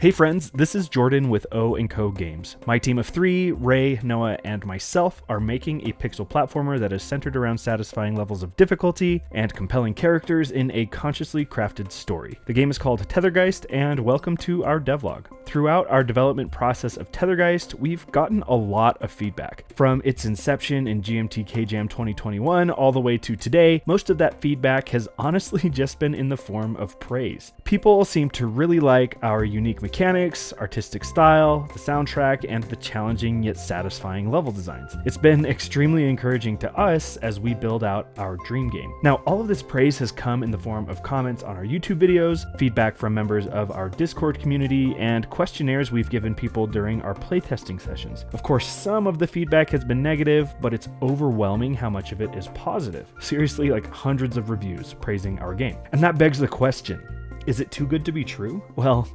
Hey friends, this is Jordan with O & Co Games. My team of 3, Ray, Noah, and myself are making a pixel platformer that is centered around satisfying levels of difficulty and compelling characters in a consciously crafted story. The game is called Tethergeist, and welcome to our devlog. Throughout our development process of Tethergeist, we've gotten a lot of feedback. From its inception in GMT KJAM 2021 all the way to today, most of that feedback has honestly just been in the form of praise. People seem to really like our unique mechanics, artistic style, the soundtrack, and the challenging yet satisfying level designs. It's been extremely encouraging to us as we build out our dream game. Now, all of this praise has come in the form of comments on our YouTube videos, feedback from members of our Discord community, and questionnaires we've given people during our playtesting sessions. Of course, some of the feedback has been negative, but it's overwhelming how much of it is positive. Seriously, like hundreds of reviews praising our game. And that begs the question, is it too good to be true? Well,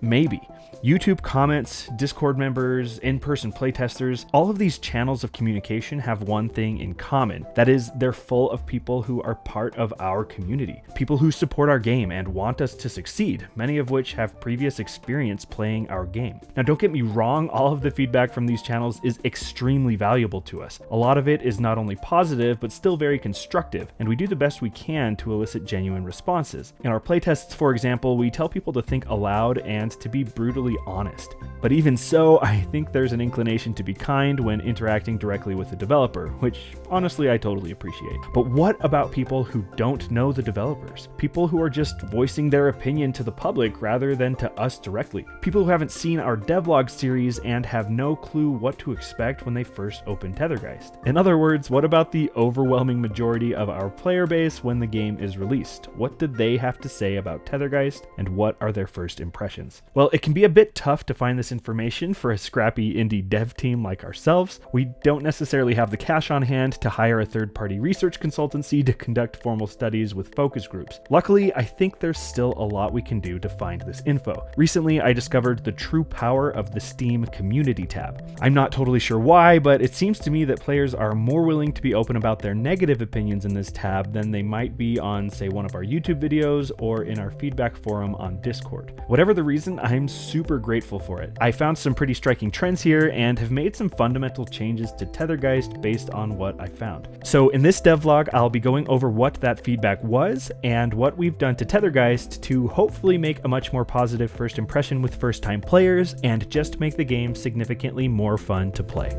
maybe. YouTube comments, Discord members, in-person playtesters, all of these channels of communication have one thing in common. That is, they're full of people who are part of our community. People who support our game and want us to succeed, many of which have previous experience playing our game. Now, don't get me wrong, all of the feedback from these channels is extremely valuable to us. A lot of it is not only positive, but still very constructive, and we do the best we can to elicit genuine responses. In our playtests, for example, we tell people to think aloud and to be brutally honest. But even so, I think there's an inclination to be kind when interacting directly with the developer, which honestly I totally appreciate. But what about people who don't know the developers? People who are just voicing their opinion to the public rather than to us directly. People who haven't seen our devlog series and have no clue what to expect when they first open Tethergeist. In other words, what about the overwhelming majority of our player base when the game is released? What did they have to say about Tethergeist, and what are their first impressions? Well, it can be a bit tough to find this information for a scrappy indie dev team like ourselves. We don't necessarily have the cash on hand to hire a third-party research consultancy to conduct formal studies with focus groups. Luckily, I think there's still a lot we can do to find this info. Recently, I discovered the true power of the Steam community tab. I'm not totally sure why, but it seems to me that players are more willing to be open about their negative opinions in this tab than they might be on, say, one of our YouTube videos or in our feedback forum on Discord. Whatever the reason, I'm super grateful for it. I found some pretty striking trends here and have made some fundamental changes to Tethergeist based on what I found. So in this devlog, I'll be going over what that feedback was and what we've done to Tethergeist to hopefully make a much more positive first impression with first-time players and just make the game significantly more fun to play.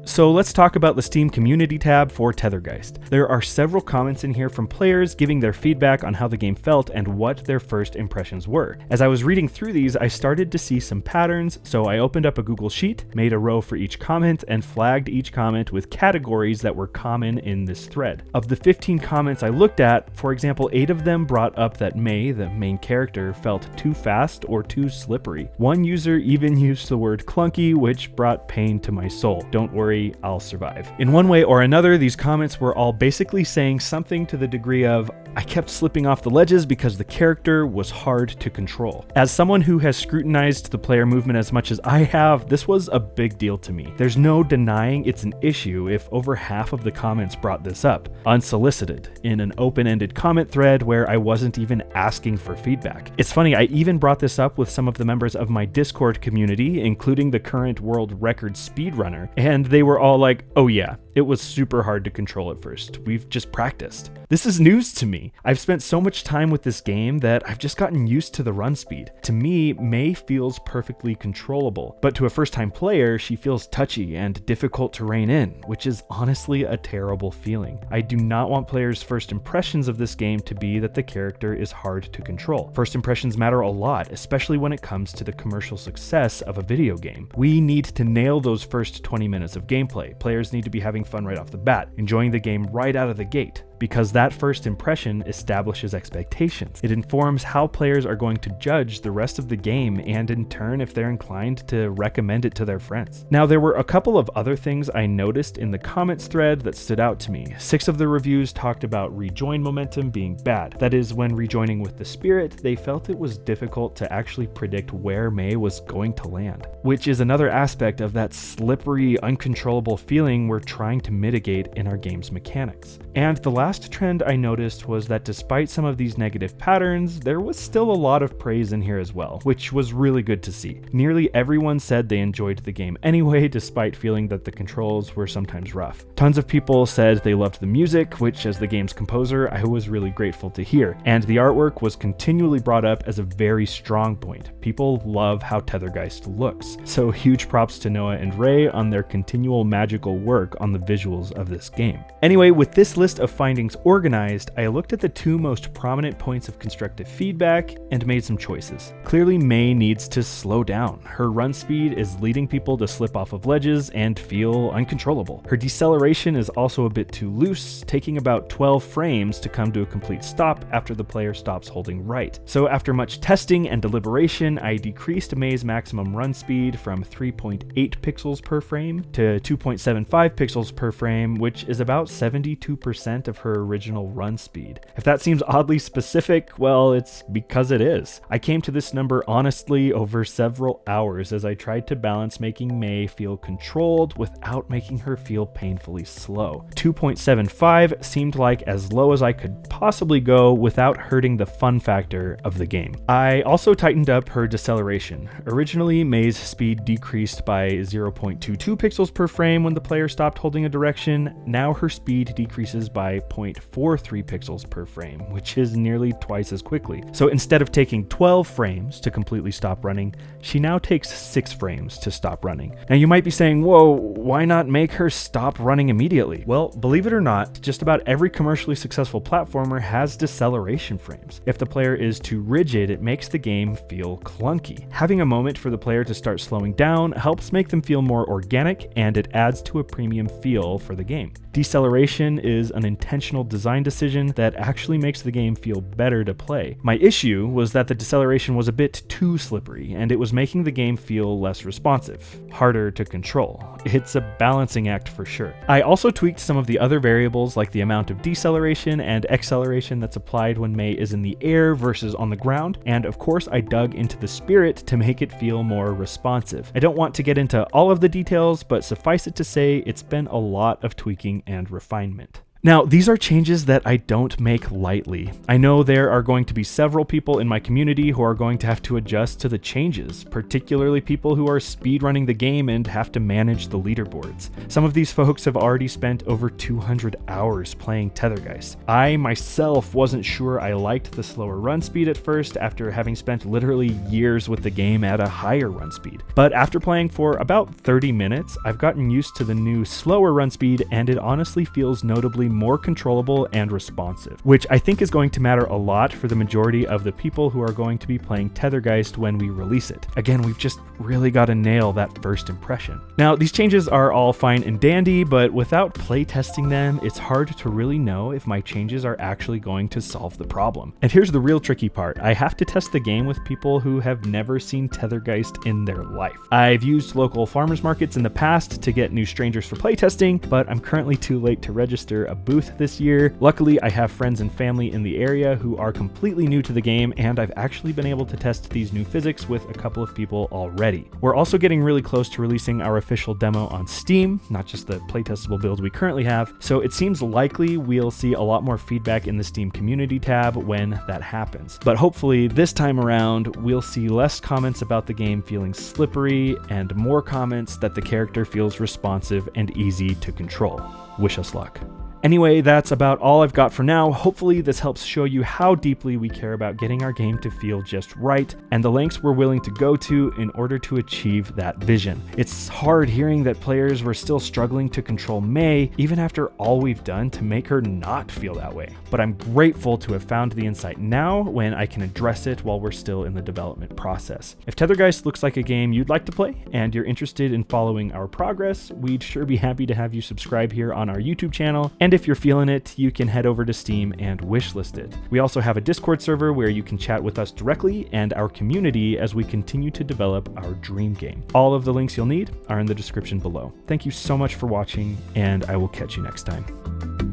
So let's talk about the Steam community tab for Tethergeist. There are several comments in here from players giving their feedback on how the game felt and what their first impressions were. As I was reading through these, I started to see some patterns, so I opened up a Google Sheet, made a row for each comment, and flagged each comment with categories that were common in this thread. Of the 15 comments I looked at, for example, 8 of them brought up that May, the main character, felt too fast or too slippery. One user even used the word clunky, which brought pain to my soul. Don't worry, I'll survive. In one way or another, these comments were all basically saying something to the degree of, I kept slipping off the ledges because the character was hard to control. As someone who has scrutinized the player movement as much as I have, this was a big deal to me. There's no denying it's an issue if over half of the comments brought this up, unsolicited, in an open-ended comment thread where I wasn't even asking for feedback. It's funny, I even brought this up with some of the members of my Discord community, including the current world record speedrunner, and they were all like, oh yeah, it was super hard to control at first. We've just practiced. This is news to me. I've spent so much time with this game that I've just gotten used to the run speed. To me, May feels perfectly controllable, but to a first-time player, she feels touchy and difficult to rein in, which is honestly a terrible feeling. I do not want players' first impressions of this game to be that the character is hard to control. First impressions matter a lot, especially when it comes to the commercial success of a video game. We need to nail those first 20 minutes of gameplay. Players need to be having fun right off the bat, enjoying the game right out of the gate. because that first impression establishes expectations. It informs how players are going to judge the rest of the game, and in turn if they're inclined to recommend it to their friends. Now, there were a couple of other things I noticed in the comments thread that stood out to me. 6 of the reviews talked about rejoin momentum being bad. That is, when rejoining with the spirit, they felt it was difficult to actually predict where May was going to land, which is another aspect of that slippery, uncontrollable feeling we're trying to mitigate in our game's mechanics. And the last last trend I noticed was that despite some of these negative patterns, there was still a lot of praise in here as well, which was really good to see. Nearly everyone said they enjoyed the game anyway, despite feeling that the controls were sometimes rough. Tons of people said they loved the music, which as the game's composer, I was really grateful to hear. And the artwork was continually brought up as a very strong point. People love how Tethergeist looks. So huge props to Noah and Ray on their continual magical work on the visuals of this game. Anyway, with this list of findings organized, I looked at the two most prominent points of constructive feedback and made some choices. Clearly, May needs to slow down. Her run speed is leading people to slip off of ledges and feel uncontrollable. Her deceleration is also a bit too loose, taking about 12 frames to come to a complete stop after the player stops holding right. So after much testing and deliberation, I decreased May's maximum run speed from 3.8 pixels per frame to 2.75 pixels per frame, which is about 72% of her original run speed. If that seems oddly specific, well, it's because it is. I came to this number honestly over several hours as I tried to balance making May feel controlled without making her feel painfully slow. 2.75 seemed like as low as I could possibly go without hurting the fun factor of the game. I also tightened up her deceleration. Originally, May's speed decreased by 0.22 pixels per frame when the player stopped holding a direction. Now her speed decreases by 0.43 pixels per frame, which is nearly twice as quickly. So instead of taking 12 frames to completely stop running, she now takes 6 frames to stop running. Now you might be saying, whoa, why not make her stop running immediately? Well, believe it or not, just about every commercially successful platformer has deceleration frames. If the player is too rigid, it makes the game feel clunky. Having a moment for the player to start slowing down helps make them feel more organic, and it adds to a premium feel for the game. Deceleration is an intentional design decision that actually makes the game feel better to play. My issue was that the deceleration was a bit too slippery, and it was making the game feel less responsive, harder to control. It's a balancing act for sure. I also tweaked some of the other variables like the amount of deceleration and acceleration that's applied when May is in the air versus on the ground, and of course I dug into the spirit to make it feel more responsive. I don't want to get into all of the details, but suffice it to say it's been a lot of tweaking and refinement. Now, these are changes that I don't make lightly. I know there are going to be several people in my community who are going to have to adjust to the changes, particularly people who are speedrunning the game and have to manage the leaderboards. Some of these folks have already spent over 200 hours playing Tethergeist. I myself wasn't sure I liked the slower run speed at first after having spent literally years with the game at a higher run speed. But after playing for about 30 minutes, I've gotten used to the new slower run speed, and it honestly feels notably more controllable and responsive, which I think is going to matter a lot for the majority of the people who are going to be playing Tethergeist when we release it. Again, we've just really got to nail that first impression. Now, these changes are all fine and dandy, but without playtesting them, it's hard to really know if my changes are actually going to solve the problem. And here's the real tricky part. I have to test the game with people who have never seen Tethergeist in their life. I've used local farmers markets in the past to get new strangers for playtesting, but I'm currently too late to register a booth this year. Luckily, I have friends and family in the area who are completely new to the game, and I've actually been able to test these new physics with a couple of people already. We're also getting really close to releasing our official demo on Steam, not just the playtestable build we currently have, so it seems likely we'll see a lot more feedback in the Steam community tab when that happens. But hopefully this time around, we'll see less comments about the game feeling slippery and more comments that the character feels responsive and easy to control. Wish us luck. Anyway, that's about all I've got for now. Hopefully this helps show you how deeply we care about getting our game to feel just right, and the lengths we're willing to go to in order to achieve that vision. It's hard hearing that players were still struggling to control May, even after all we've done to make her not feel that way. But I'm grateful to have found the insight now when I can address it while we're still in the development process. If Tethergeist looks like a game you'd like to play, and you're interested in following our progress, we'd sure be happy to have you subscribe here on our YouTube channel. And if you're feeling it, you can head over to Steam and wishlist it. We also have a Discord server where you can chat with us directly and our community as we continue to develop our dream game. All of the links you'll need are in the description below. Thank you so much for watching, and I will catch you next time.